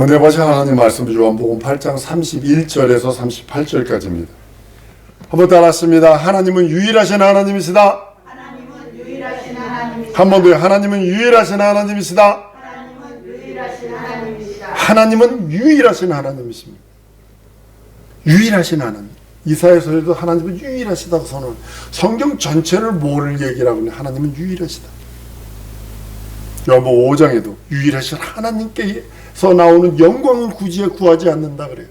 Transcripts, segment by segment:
은혜 받으신 하나님 말씀 요한복음 8장 31절에서 38절까지입니다. 한번 따라하십니다. 하나님은 유일하신 하나님이시다. 하나님은 유일하신 하나님이시다. 한 번 더요. 하나님은 유일하신 하나님이시다. 하나님은 유일하신 하나님이시다. 하나님은 유일하신 하나님이십니다. 유일하신 하나님. 이사야서에도 하나님은 유일하시다고 선언. 성경 전체를 뭐를 얘기하고 있냐? 하나님은 유일하시다. 요한복음 5장에도 유일하신 하나님께서 나오는 영광을 굳이 구하지 않는다 그래요.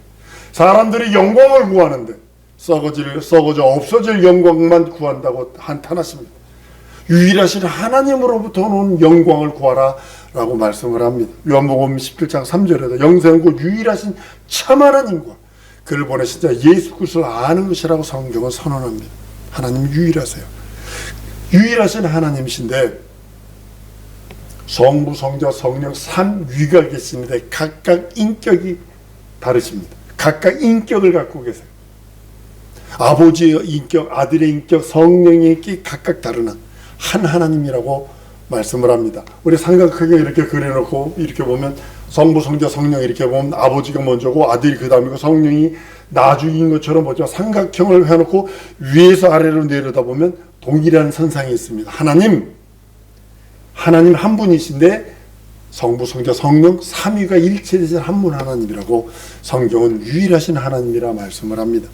사람들이 영광을 구하는데 썩어져 없어질 영광만 구한다고 한탄하십니다. 유일하신 하나님으로부터 오는 영광을 구하라 라고 말씀을 합니다. 요한복음 17장 3절에도 영생하고 유일하신 참 하나님과 그를 보내신 자 예수 그리스도를 아는 것이라고 성경은 선언합니다. 하나님 유일하세요. 유일하신 하나님이신데 성부, 성자, 성령 삼위가 계시는데 각각 인격이 다르십니다. 각각 인격을 갖고 계세요. 아버지의 인격, 아들의 인격, 성령의 인격이 각각 다른 한 하나님이라고 말씀을 합니다. 우리 삼각형에 이렇게 그려놓고 이렇게 보면 성부, 성자, 성령 이렇게 보면 아버지가 먼저고 아들이 그 다음이고 성령이 나중인 것처럼 보죠. 삼각형을 해놓고 위에서 아래로 내려다보면 동일한 선상이 있습니다. 하나님 한 분이신데 성부, 성자, 성령 삼위가 일체되신 한 분 하나님이라고 성경은 유일하신 하나님이라 말씀을 합니다.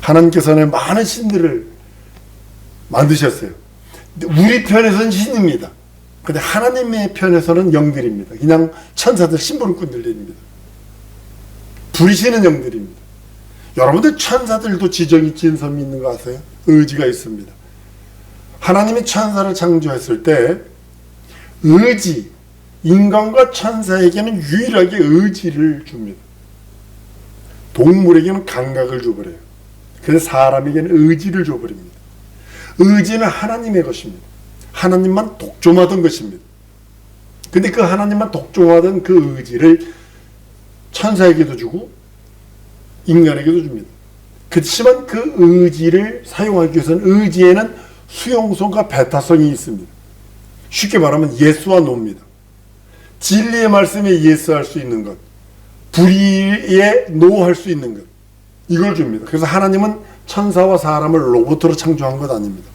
하나님께서는 많은 신들을 만드셨어요. 우리 편에서는 신입니다. 근데 하나님의 편에서는 영들입니다. 그냥 천사들 심부름꾼들입니다. 부리시는 영들입니다. 여러분들 천사들도 지정이 진섬이 있는 거 아세요? 의지가 있습니다. 하나님이 천사를 창조했을 때 의지, 인간과 천사에게는 유일하게 의지를 줍니다. 동물에게는 감각을 줘버려요. 그래서 사람에게는 의지를 줘버립니다. 의지는 하나님의 것입니다. 하나님만 독점하던 것입니다. 근데 그 하나님만 독점하던 그 의지를 천사에게도 주고 인간에게도 줍니다. 그렇지만 그 의지를 사용하기 위해서는 의지에는 수용성과 배타성이 있습니다. 쉽게 말하면 예스와 노입니다. 진리의 말씀에 예스할 수 있는 것, 불의에 노할 수 있는 것, 이걸 줍니다. 그래서 하나님은 천사와 사람을 로봇으로 창조한 것 아닙니다.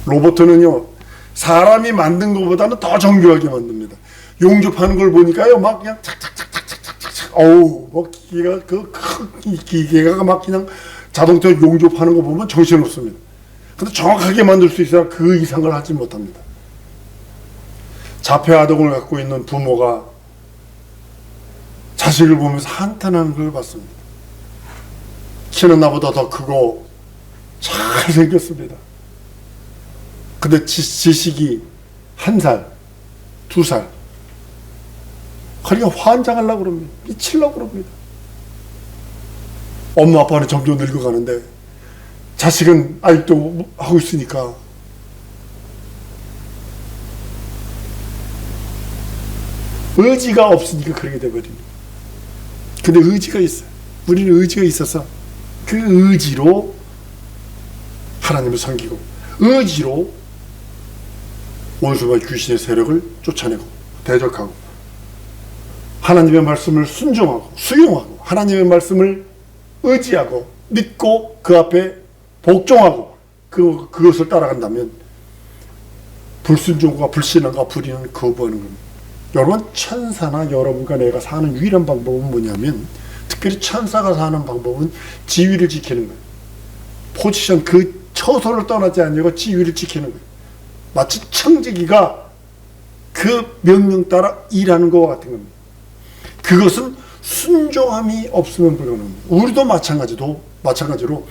로봇은요 사람이 만든 것보다는 더 정교하게 만듭니다. 용접하는 걸 보니까요 막 그냥 착착착착착착착 어우 뭐 기계가 그 큰 기계가 막 그냥 자동차 용접하는 거 보면 정신없습니다. 근데 정확하게 만들 수 있어야 그 이상을 하지 못합니다. 자폐 아동을 갖고 있는 부모가 자식을 보면서 한탄하는 걸 봤습니다. 키는 나보다 더 크고 잘생겼습니다. 근데 지식이 1살, 2살. 그러니까 환장하려고 그럽니다. 미치려고 그럽니다. 엄마 아빠는 점점 늙어가는데 자식은 아직도 하고 있으니까 의지가 없으니까 그렇게 돼버립니다. 근데 의지가 있어요. 우리는 의지가 있어서 그 의지로 하나님을 섬기고 의지로 원수와 귀신의 세력을 쫓아내고 대적하고 하나님의 말씀을 순종하고 수용하고 하나님의 말씀을 의지하고 믿고 그 앞에 복종하고 그것을 따라간다면 불순종과 불신앙과 불의는 거부하는 겁니다. 여러분 천사나 여러분과 내가 사는 유일한 방법은 뭐냐면 특별히 천사가 사는 방법은 지위를 지키는 거예요. 포지션 그 처소를 떠나지 않으려고 지위를 지키는 거예요. 마치 청지기가 그 명령 따라 일하는 것과 같은 겁니다. 그것은 순종함이 없으면 불가능합니다. 우리도 마찬가지로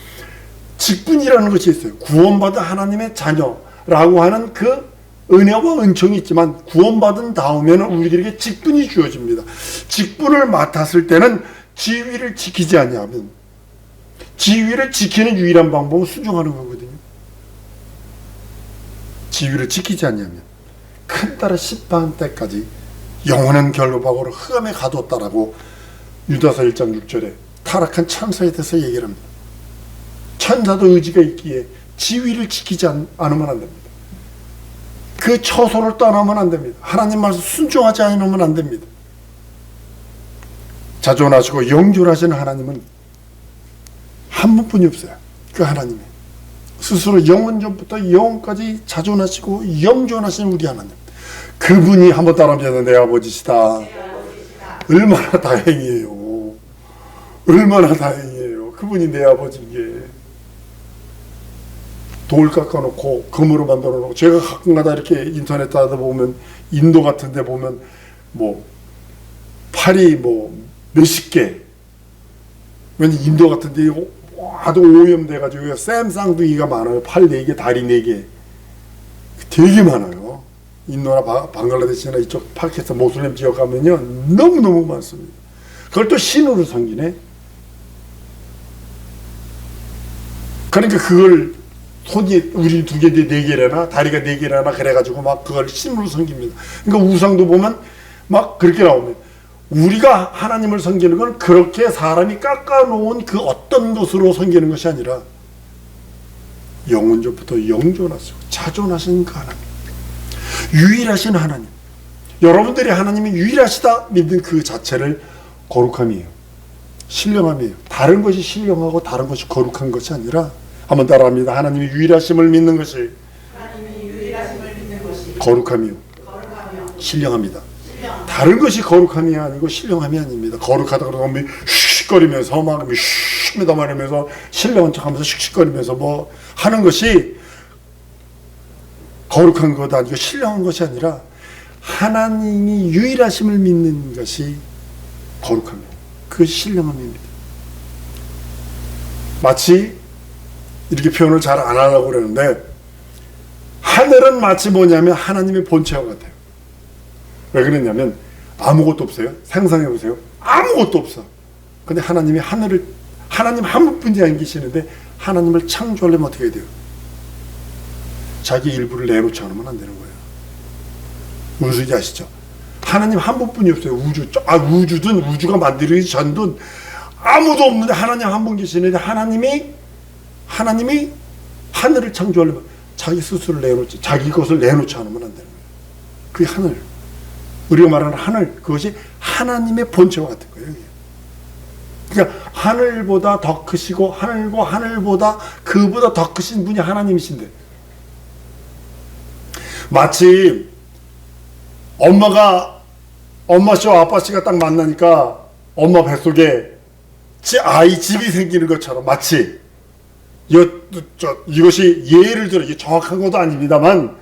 직분이라는 것이 있어요. 구원받은 하나님의 자녀라고 하는 그 은혜와 은총이 있지만 구원받은 다음에는 우리들에게 직분이 주어집니다. 직분을 맡았을 때는 지위를 지키지 않냐면 지위를 지키는 유일한 방법은 순종하는 거거든요. 지위를 지키지 않냐면 큰 딸을 심판 때까지 영원한 결로박으로 흑암에 가두었다라고 유다서 1장 6절에 타락한 천사에 대해서 얘기를 합니다. 천사도 의지가 있기에 지위를 지키지 않으면 안 됩니다. 그 처소를 떠나면 안 됩니다. 하나님 말씀 순종하지 않으면 안 됩니다. 자존하시고 영존하시는 하나님은 한 분뿐이 없어요. 그 하나님이 스스로 영원전부터 영원까지 자존하시고 영존하시는 우리 하나님, 그분이 한번 따라하면 내 아버지시다. 얼마나 다행이에요. 얼마나 다행이에요. 그분이 내 아버지인 게. 돌 깎아놓고 금으로 만들어 놓고, 제가 가끔가다 이렇게 인터넷 하다 보면 인도 같은 데 보면 뭐 팔이 뭐 몇십 개, 왠지 인도 같은 데 아주 오염돼 가지고 쌈쌍둥이가 많아요. 팔 4개, 다리 4개 되게 많아요. 인도나 방글라데시나 이쪽 파키스탄 모슬렘 지역 가면요 너무너무 많습니다. 그걸 또 신으로 섬기네. 그러니까 그걸 손이 우리 2개, 4개래나 다리가 4개래나 그래가지고 막 그걸 신으로 섬깁니다. 그러니까 우상도 보면 막 그렇게 나옵니다. 우리가 하나님을 섬기는 건 그렇게 사람이 깎아놓은 그 어떤 것으로 섬기는 것이 아니라 영원전부터 영존하시고 자존하신 그 하나님, 유일하신 하나님, 여러분들이 하나님이 유일하시다 믿는 그 자체를 거룩함이에요. 신령함이에요. 다른 것이 신령하고 다른 것이 거룩한 것이 아니라, 한번 따라합니다. 하나님이 유일하심을 믿는 것이 거룩함이요, 신령합니다. 다른 것이 거룩함이 아니고 신령함이 아닙니다. 거룩하다 그러면 슉슉거리면서 막 슉슉 말하면서 신령한 척하면서 슉슉거리면서 뭐 하는 것이 거룩한 것 아니고 신령한 것이 아니라 하나님이 유일하심을 믿는 것이 거룩함이에요. 그것이 신령함입니다. 마치 이렇게 표현을 잘 안 하려고 그러는데, 하늘은 마치 뭐냐면 하나님의 본체와 같아요. 왜 그러냐면 아무것도 없어요. 상상해 보세요. 아무것도 없어. 근데 하나님이 하늘을, 하나님 한 분뿐이 안 계시는데 하나님을 창조하려면 어떻게 해야 돼요? 자기 일부를 내놓지 않으면 안 되는 거예요. 무슨 소리인지 아시죠? 하나님 한 분뿐이 없어요. 우주든 우주가 만들어지기 전든 아무도 없는데 하나님 한 분 계시는데 하나님이 하늘을 창조하려면 자기 스스로를 내놓지, 자기 것을 내놓지 않으면 안 되는 거예요. 그게 하늘. 우리가 말하는 하늘, 그것이 하나님의 본체와 같은 거예요. 그러니까 하늘보다 더 크시고 하늘보다 그보다 더 크신 분이 하나님이신데, 마치 엄마 씨와 아빠 씨가 딱 만나니까 엄마 뱃속에 집이 생기는 것처럼, 마치 이것이 예를 들어, 이게 정확한 것도 아닙니다만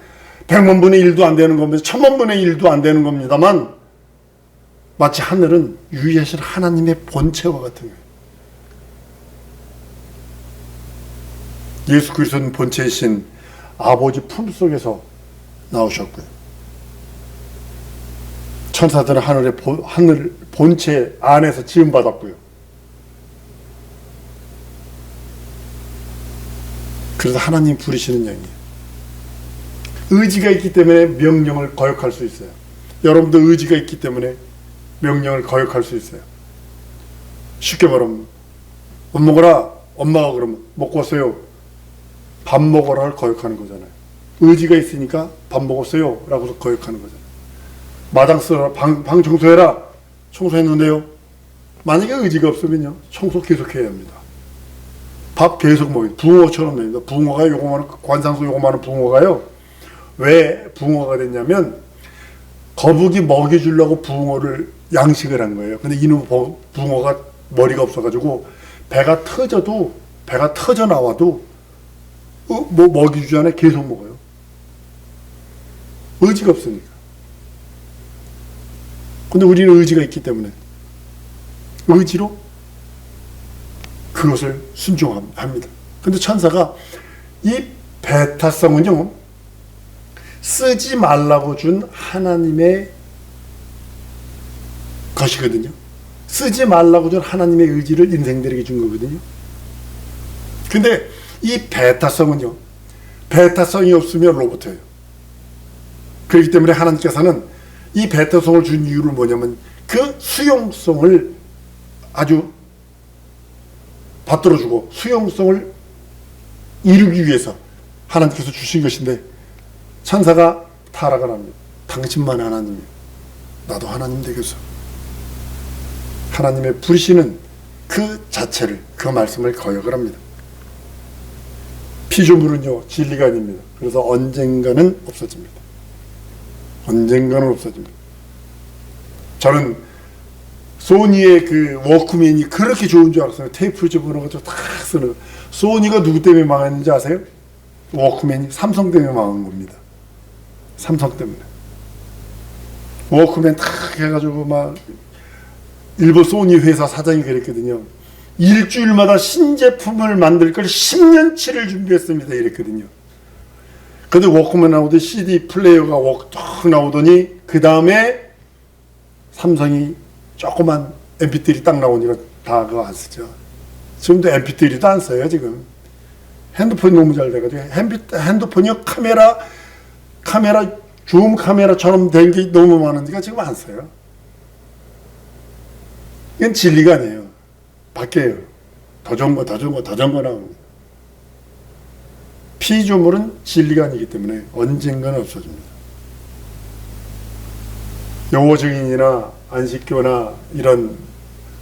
100만 분의 1도 안 되는 겁니다. 1000만 분의 1도 안 되는 겁니다만, 마치 하늘은 유일하신 하나님의 본체와 같은 거예요. 예수 그리스도는 본체이신 아버지 품속에서 나오셨고요. 천사들은 하늘 본체 안에서 지음받았고요. 그래서 하나님 부르시는 영이에요. 의지가 있기 때문에 명령을 거역할 수 있어요. 여러분도 의지가 있기 때문에 명령을 거역할 수 있어요. 쉽게 말하면 밥 먹어라. 엄마가 그러면 먹고 왔어요. 밥 먹어라를 거역하는 거잖아요. 의지가 있으니까 밥 먹었어요 라고 거역하는 거잖아요. 마당 쓸어라. 방 청소해라. 청소했는데요. 만약에 의지가 없으면요, 청소 계속해야 합니다. 밥 계속 먹어요. 붕어처럼 됩니다. 붕어가 요거만한, 관상소 요거만한 붕어가요, 왜 붕어가 됐냐면 거북이 먹이 주려고 붕어를 양식을 한 거예요. 근데 이놈 붕어가 머리가 없어가지고 배가 터져 나와도 뭐 먹이 주지 않아 계속 먹어요. 의지가 없으니까. 근데 우리는 의지가 있기 때문에 의지로 그것을 순종합니다. 근데 천사가 이 배타성은요, 쓰지 말라고 준 하나님의 것이거든요. 쓰지 말라고 준 하나님의 의지를 인생들에게 준 거거든요. 근데 이 배타성은요, 배타성이 없으면 로봇이에요. 그렇기 때문에 하나님께서는 이 배타성을 준 이유를 뭐냐면 그 수용성을 아주 받들어주고 수용성을 이루기 위해서 하나님께서 주신 것인데, 천사가 타락을 합니다. 당신만 하나님이에요. 나도 하나님 되겠어. 하나님의 부르시는 그 자체를, 그 말씀을 거역을 합니다. 피조물은요 진리가 아닙니다. 그래서 언젠가는 없어집니다. 언젠가는 없어집니다. 저는 소니의 그 워크맨이 그렇게 좋은 줄 알았어요. 테이프를 집어넣어가지고 다 쓰는. 소니가 누구 때문에 망했는지 아세요? 워크맨이 삼성 때문에 망한 겁니다. 삼성 때문에. 워크맨 탁 해가지고 막 일본 소니 회사 사장이 그랬거든요. 일주일마다 신제품을 만들 걸 10년치를 준비했습니다. 이랬거든요. 근데 워크맨 나오더니 CD 플레이어가 탁 나오더니 그 다음에 삼성이 조그만 MP3 딱 나오니까 다 그거 안 쓰죠. 지금도 MP3도 안 써요. 지금 핸드폰이 너무 잘 돼가지고 핸드폰이 카메라 줌 카메라처럼 된 게 너무 많으니까 지금 안 써요. 이건 진리가 아니에요. 바뀌어요. 더 좋은 거 나옵니다. 피조물은 진리가 아니기 때문에 언젠가는 없어집니다. 여호 증인이나 안식교나 이런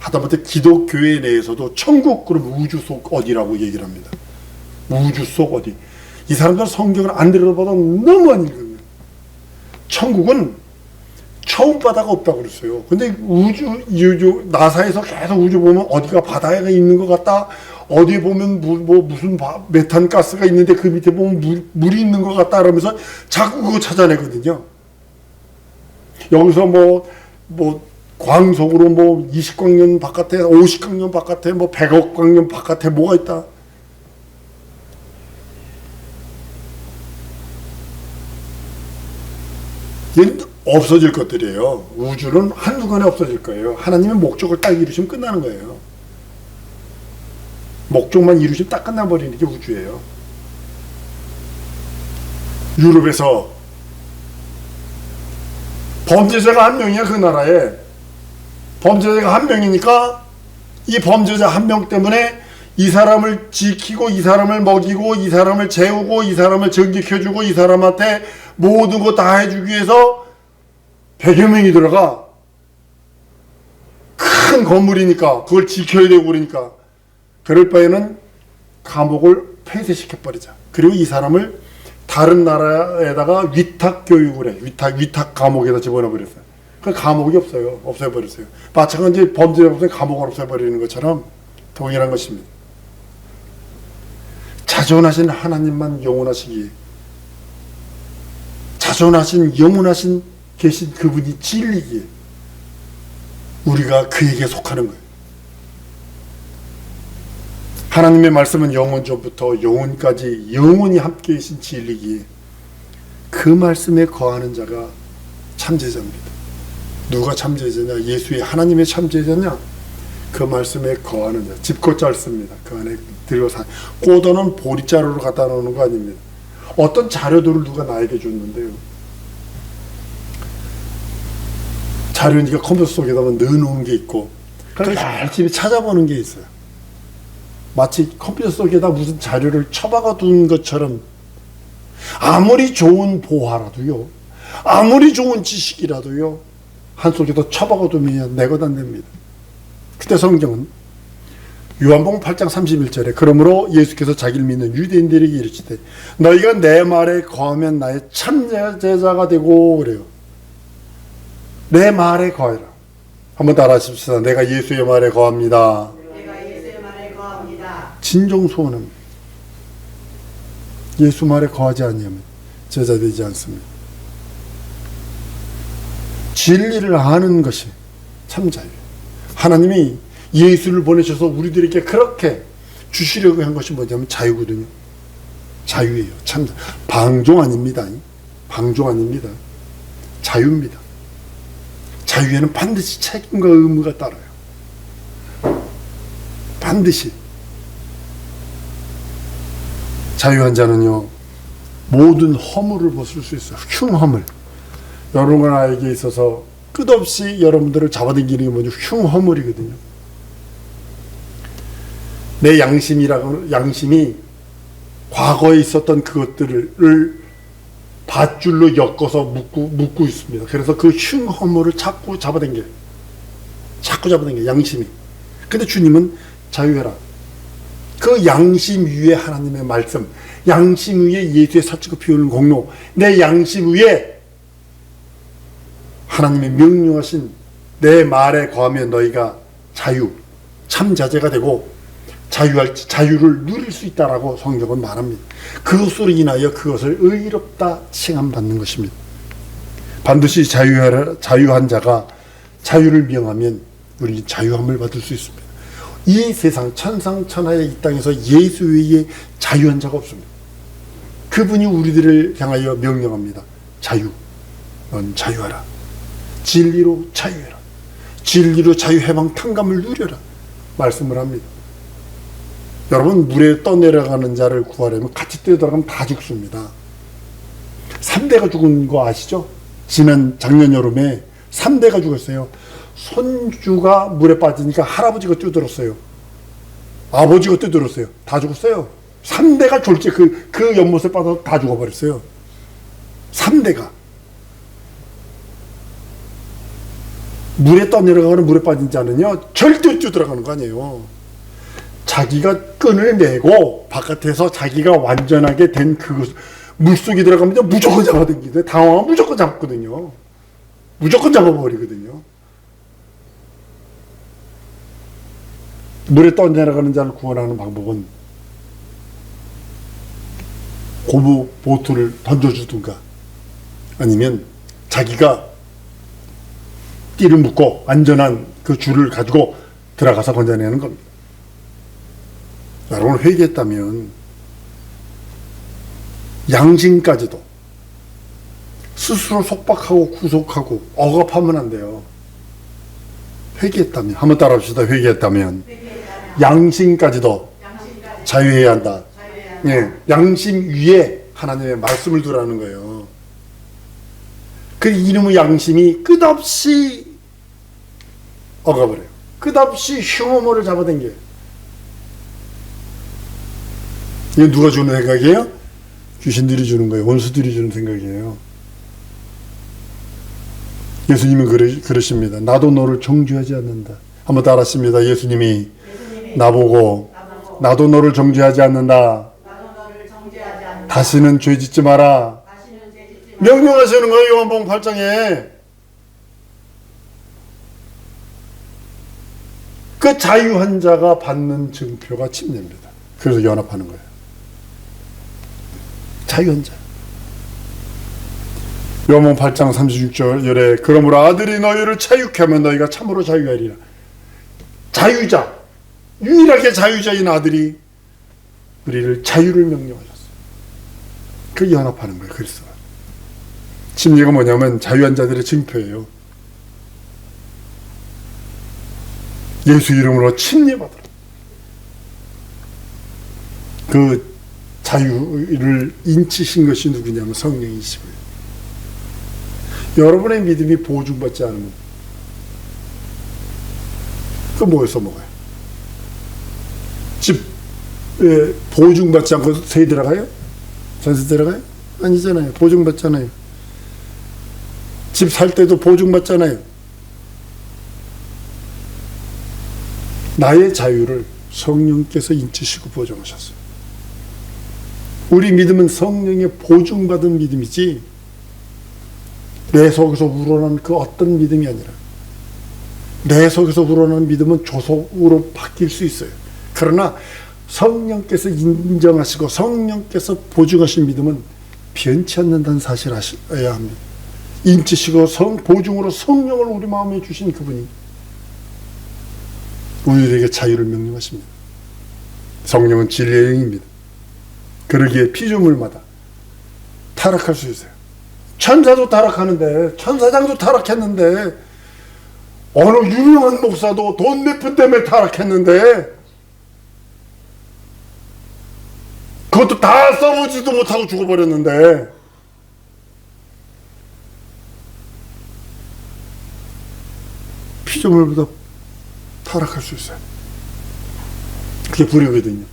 하다못해 기독교회 내에서도 천국 그럼 우주 속 어디라고 얘기를 합니다. 우주 속 어디. 이 사람들 성경을 안 들어봐도 너무 안 읽어요. 천국은 처음 바다가 없다고 그랬어요. 근데 우주 나사에서 계속 우주 보면 어디가 바다가 있는 것 같다. 어디에 보면 무슨 메탄 가스가 있는데 그 밑에 보면 물이 있는 것 같다. 그러면서 자꾸 그거 찾아내거든요. 여기서 광속으로 20광년 바깥에, 50광년 바깥에, 100억 광년 바깥에 뭐가 있다. 이건 없어질 것들이에요. 우주는 한순간에 없어질 거예요. 하나님의 목적을 딱 이루시면 끝나는 거예요. 목적만 이루시면 딱 끝나버리는 게 우주예요. 유럽에서 범죄자가 한 명이야. 그 나라에 범죄자가 한 명이니까 이 범죄자 한 명 때문에 이 사람을 지키고 이 사람을 먹이고 이 사람을 재우고 이 사람을 전기켜주고 이 사람한테 모든 거 다 해주기 위해서 100여 명이 들어가. 큰 건물이니까 그걸 지켜야 되고 그러니까 그럴 바에는 감옥을 폐쇄시켜버리자. 그리고 이 사람을 다른 나라에다가 위탁 교육을 해. 위탁 감옥에다 집어넣어버렸어요. 그 감옥이 없어요. 없애버렸어요. 마찬가지 범죄자 없으면 감옥을 없애버리는 것처럼 동일한 것입니다. 자존하신 하나님만 영원하시기에, 자존하신 영원하신 계신 그분이 진리기에 우리가 그에게 속하는 거예요. 하나님의 말씀은 영원 전부터 영원까지 영원히 함께 계신 진리기에 그 말씀에 거하는 자가 참제자입니다. 누가 참제자냐? 예수의 하나님의 참제자냐? 그 말씀에 거하는 자. 짚고 짧습니다. 그 안에 들어서 꼬도는 보리자루로 갖다 놓는 거 아닙니다. 어떤 자료들을 누가 나에게 줬는데요. 자료니까 컴퓨터 속에다 넣어놓은 게 있고 그걸 열심히 찾아보는 게 있어요. 마치 컴퓨터 속에다 무슨 자료를 처박아 둔 것처럼 아무리 좋은 보화라도요, 아무리 좋은 지식이라도요, 한 속에다 처박아 두면 내 것 안 됩니다. 그때 성경은 요한복음 8장 31절에 그러므로 예수께서 자기를 믿는 유대인들에게 이르시되 너희가 내 말에 거하면 나의 참제자가 되고 그래요. 내 말에 거해라. 한번 따라하십시다. 내가 예수의 말에 거합니다. 진정 소원합니다. 예수 말에 거하지 아니하면 제자 되지 않습니다. 진리를 아는 것이 참 자유예요. 하나님이 예수를 보내셔서 우리들에게 그렇게 주시려고 한 것이 뭐냐면 자유거든요. 자유예요. 참 방종 아닙니다. 방종 아닙니다. 자유입니다. 자유에는 반드시 책임과 의무가 따라요. 반드시. 자유한 자는요, 모든 허물을 벗을 수 있어요. 흉허물. 여러분 나에게 있어서 끝없이 여러분들을 잡아당기는 게 뭐죠? 흉허물이거든요. 내 양심이 과거에 있었던 그것들을 밧줄로 엮어서 묶고 있습니다. 그래서 그 흉허물을 자꾸 잡아당겨요. 양심이. 근데 주님은 자유해라. 그 양심 위에 하나님의 말씀, 양심 위에 예수의 사치고 피우는 공로, 내 양심 위에 하나님의 명령하신 내 말에 거하면 너희가 참 자제가 되고 자유를 누릴 수 있다라고 성경은 말합니다. 그것으로 인하여 그것을 의롭다 칭함받는 것입니다. 반드시 자유한 자가 자유를 명하면 우리는 자유함을 받을 수 있습니다. 이 세상 천상천하의 이 땅에서 예수 외에 자유한 자가 없습니다. 그분이 우리들을 향하여 명령합니다. 넌 자유하라. 진리로 자유해라. 진리로 자유 해방 탕감을 누려라. 말씀을 합니다. 여러분, 물에 떠내려가는 자를 구하려면 같이 뛰어들어가면 다 죽습니다. 3대가 죽은 거 아시죠? 작년 여름에 3대가 죽었어요. 손주가 물에 빠지니까 할아버지가 뛰어들었어요. 아버지가 뛰어들었어요. 다 죽었어요. 3대가 졸지 그 연못에 빠져서 다 죽어버렸어요. 3대가. 물에 떠내려가거나 물에 빠진 자는요, 절대 뛰어들어가는 거 아니에요. 자기가 끈을 내고 바깥에서 자기가 완전하게 된 그것, 물속에 들어가면 무조건 잡아당기는데 당황하면 무조건 잡거든요. 무조건 잡아버리거든요. 물에 떠내려가는 자를 구원하는 방법은 고무 보트를 던져주든가 아니면 자기가 띠를 묶고 안전한 그 줄을 가지고 들어가서 건져내는 겁니다. 여러분, 회개했다면 양심까지도 스스로 속박하고 구속하고 억압하면 안 돼요. 회개했다면, 한번 따라합시다. 회개했다면 양심까지도 자유해야 한다. 예, 양심 위에 하나님의 말씀을 두라는 거예요. 그 이놈의 양심이 끝없이 억압을 해요. 끝없이 흉어모를 잡아당겨요. 이건 누가 주는 생각이에요? 귀신들이 주는 거예요. 원수들이 주는 생각이에요. 예수님은 그러십니다. 나도 너를 정죄하지 않는다. 한번 따라하십니다. 예수님이 나보고 나도 너를 정죄하지 않는다. 다시는 죄 짓지 마라. 명령하시는 거예요. 요한복음 8장에. 그 자유한 자가 받는 증표가 침례입니다. 그래서 연합하는 거예요. 자유한 자. 요한복음 8장 36절에 그러므로 아들이 너희를 자유케 하면 너희가 참으로 자유하리라. 자유자, 유일하게 자유자인 아들이 우리를 자유를 명령하셨어요. 그 연합하는 거예요. 그리스도가. 침례가 뭐냐면 자유한 자들의 증표예요. 예수 이름으로 침례받으라. 그 자유를 인치신 것이 누구냐면 성령이시고요. 여러분의 믿음이 보증받지 않으면 그 뭐에서 먹어요? 집 보증받지 않고 세 들어가요? 전세 들어가요? 아니잖아요. 보증받잖아요. 집 살 때도 보증받잖아요. 나의 자유를 성령께서 인치시고 보증하셨어요. 우리 믿음은 성령의 보증받은 믿음이지 내 속에서 우러난 그 어떤 믿음이 아니라 내 속에서 우러난 믿음은 조속으로 바뀔 수 있어요. 그러나 성령께서 인정하시고 성령께서 보증하신 믿음은 변치 않는다는 사실을 아셔야 합니다. 인치시고 보증으로 성령을 우리 마음에 주신 그분이 우리에게 자유를 명령하십니다. 성령은 진리의 영입니다. 그러기에 피조물마다 타락할 수 있어요. 천사도 타락하는데, 천사장도 타락했는데, 어느 유명한 목사도 돈 몇 푼 때문에 타락했는데, 그것도 다 써보지도 못하고 죽어버렸는데, 피조물보다 타락할 수 있어요. 그게 불의거든요.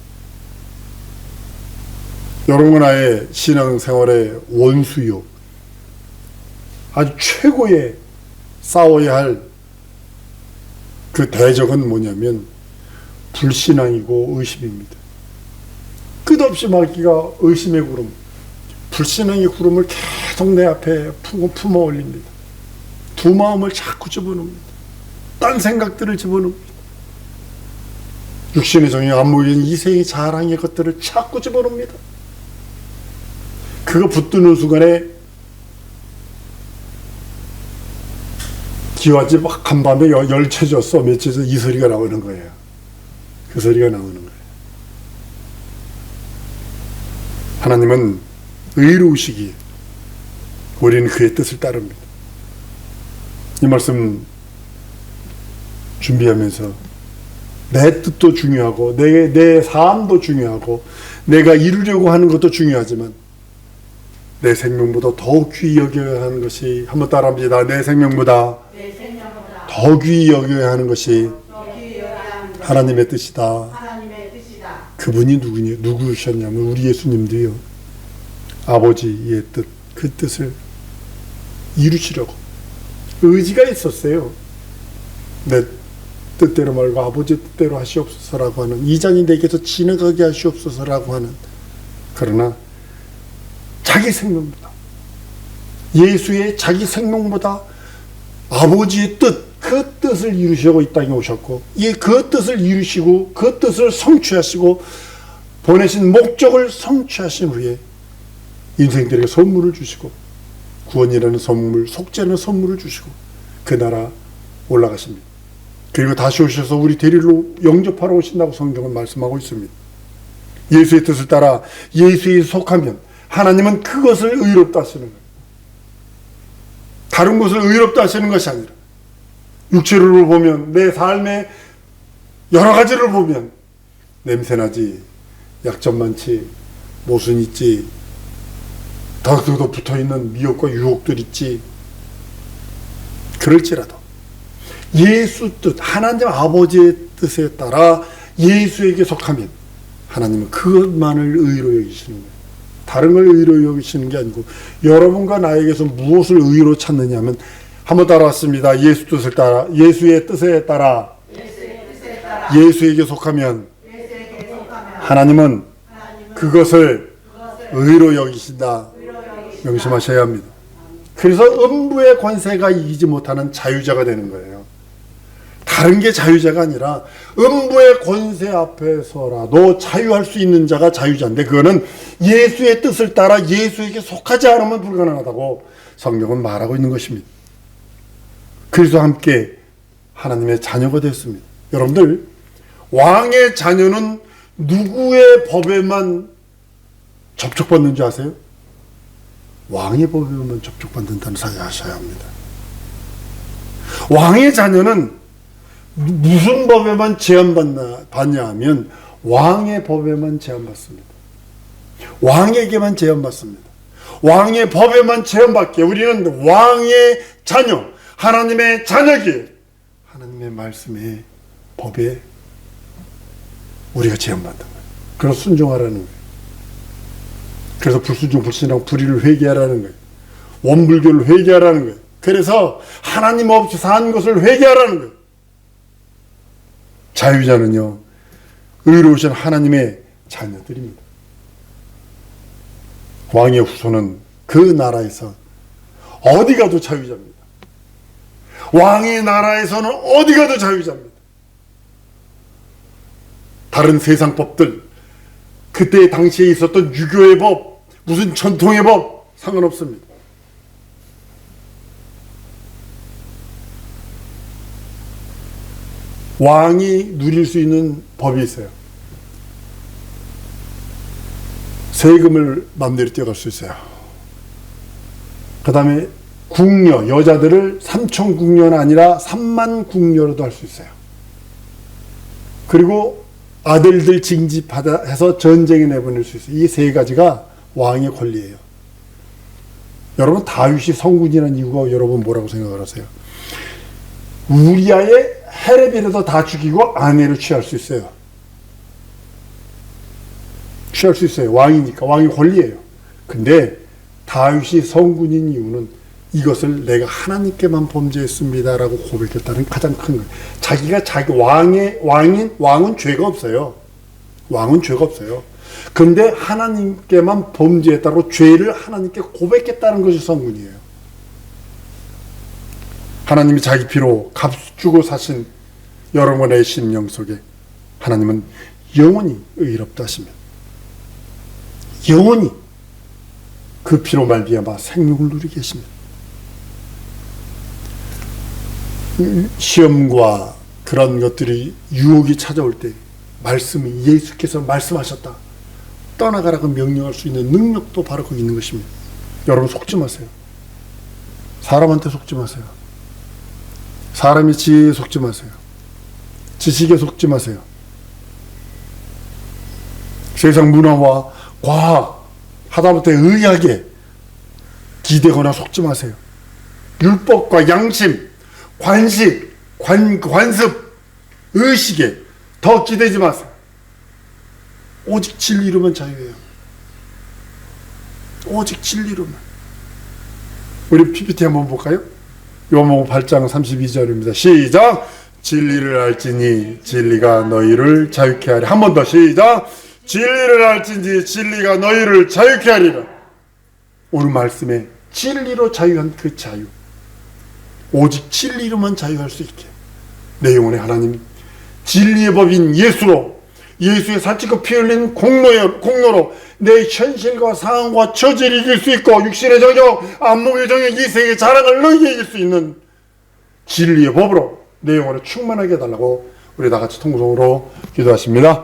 여러분 나의 신앙생활의 원수요, 아주 최고의 싸워야 할 그 대적은 뭐냐면 불신앙이고 의심입니다. 끝없이 말기가 의심의 구름, 불신앙의 구름을 계속 내 앞에 품어 올립니다. 두 마음을 자꾸 집어넣습니다. 딴 생각들을 집어넣습니다. 육신의 정이 안 모이는 이생의 자랑의 것들을 자꾸 집어넣습니다. 그거 붙드는 순간에 기와집 간밤에 열채졌어 며칠 이 소리가 나오는 거예요. 그 소리가 나오는 거예요. 하나님은 의로우시기에 우리는 그의 뜻을 따릅니다. 이 말씀 준비하면서 내 뜻도 중요하고 내 삶도 중요하고 내가 이루려고 하는 것도 중요하지만 내 생명보다 더 귀히 여겨야 하는 것이, 한번 따라합니다. 내 생명보다 더 귀히 여겨야 하는 것이 하나님의 뜻이다. 그분이 누구셨냐면 우리 예수님도요, 아버지의 뜻, 그 뜻을 이루시려고 의지가 있었어요. 내 뜻대로 말고 아버지 뜻대로 하시옵소서라고 하는, 이 잔이 내게서 지나가게 하시옵소서라고 하는, 그러나 자기 생명보다, 예수의 자기 생명보다 아버지의 뜻, 그 뜻을 이루시려고 이 땅에 오셨고, 그 뜻을 이루시고 그 뜻을 성취하시고 보내신 목적을 성취하신 후에 인생들에게 선물을 주시고, 구원이라는 선물, 속죄라는 선물을 주시고 그 나라 올라가십니다. 그리고 다시 오셔서 우리 대리로 영접하러 오신다고 성경은 말씀하고 있습니다. 예수의 뜻을 따라 예수에 속하면 하나님은 그것을 의롭다 하시는 거예요. 다른 것을 의롭다 하시는 것이 아니라, 육체를 보면, 내 삶의 여러 가지를 보면 냄새나지, 약점 많지, 모순 있지, 더더 붙어있는 미혹과 유혹들 있지. 그럴지라도 예수 뜻, 하나님 아버지의 뜻에 따라 예수에게 속하면 하나님은 그것만을 의로 여기시는 거예요. 다른 걸 의로 여기시는 게 아니고, 여러분과 나에게서 무엇을 의로 찾느냐 하면, 한번 따라왔습니다. 예수 뜻을 따라, 예수의 뜻에 따라 예수에게 속하면 하나님은 그것을 의로 여기신다. 명심하셔야 합니다. 그래서 음부의 권세가 이기지 못하는 자유자가 되는 거예요. 다른 게 자유자가 아니라 음부의 권세 앞에서라도 자유할 수 있는 자가 자유자인데, 그거는 예수의 뜻을 따라 예수에게 속하지 않으면 불가능하다고 성경은 말하고 있는 것입니다. 그래서 함께 하나님의 자녀가 되었습니다. 여러분들, 왕의 자녀는 누구의 법에만 접촉받는 줄 아세요? 왕의 법에만 접촉받는다는 사실 아셔야 합니다. 왕의 자녀는 무슨 법에만 제한받냐 하면 왕의 법에만 제한받습니다. 왕에게만 제한받습니다. 왕의 법에만 제한받기에 우리는 왕의 자녀, 하나님의 자녀기에 하나님의 말씀에, 법에 우리가 제한받는 거예요. 그래서 순종하라는 거예요. 그래서 불순종, 불신앙, 불의를 회개하라는 거예요. 원불교를 회개하라는 거예요. 그래서 하나님 없이 산 것을 회개하라는 거예요. 자유자는요, 의로우신 하나님의 자녀들입니다. 왕의 후손은 그 나라에서 어디 가도 자유자입니다. 왕의 나라에서는 어디 가도 자유자입니다. 다른 세상 법들, 그때 당시에 있었던 유교의 법, 무슨 전통의 법 상관없습니다. 왕이 누릴 수 있는 법이 있어요. 세금을 마음대로 떼어갈 수 있어요. 그 다음에 궁녀, 여자들을 3천 궁녀는 아니라 3만 궁녀로도 할 수 있어요. 그리고 아들들 징집해서 전쟁에 내보낼 수 있어요. 이 세 가지가 왕의 권리예요. 여러분, 다윗이 성군이라는 이유가 여러분 뭐라고 생각을 하세요? 우리아의 헤렙이라도 다 죽이고 아내를 취할 수 있어요. 취할 수 있어요. 왕이니까. 왕의 권리예요. 근데 다윗이 성군인 이유는 이것을 내가 하나님께만 범죄했습니다라고 고백했다는 가장 큰 거예요. 자기가 자기 왕은 죄가 없어요. 왕은 죄가 없어요. 근데 하나님께만 범죄했다고 죄를 하나님께 고백했다는 것이 성군이에요. 하나님이 자기 피로 값 주고 사신 여러분의 심령 속에 하나님은 영원히 의롭다 하시면 영원히 그 피로 말미암아 생명을 누리게 하십니다. 시험과 그런 것들이 유혹이 찾아올 때 말씀이 예수께서 말씀하셨다. 떠나가라고 명령할 수 있는 능력도 바로 거기 있는 것입니다. 여러분 속지 마세요. 사람한테 속지 마세요. 사람의 지혜에 속지 마세요. 지식에 속지 마세요. 세상 문화와 과학, 하다못해 의학에 기대거나 속지 마세요. 율법과 양심, 관식, 관습, 의식에 더 기대지 마세요. 오직 진리로만 자유해요. 오직 진리로만. 우리 PPT 한번 볼까요? 요한복음 8장 32절입니다. 시작! 진리를 알지니 진리가 너희를 자유케 하리라. 한 번 더 시작! 진리를 알지니 진리가 너희를 자유케 하리라. 오늘 말씀에 진리로 자유한 그 자유, 오직 진리로만 자유할 수 있게 내 영혼의 하나님, 진리의 법인 예수로, 예수의 살찌고 피 흘린 공로로 내 현실과 상황과 처지를 이길 수 있고 육신의 정욕, 안목의 정욕, 이생의 자랑을 너희에게 이길 수 있는 진리의 법으로 내 영혼을 충만하게 해달라고 우리 다같이 통성으로 기도하십니다.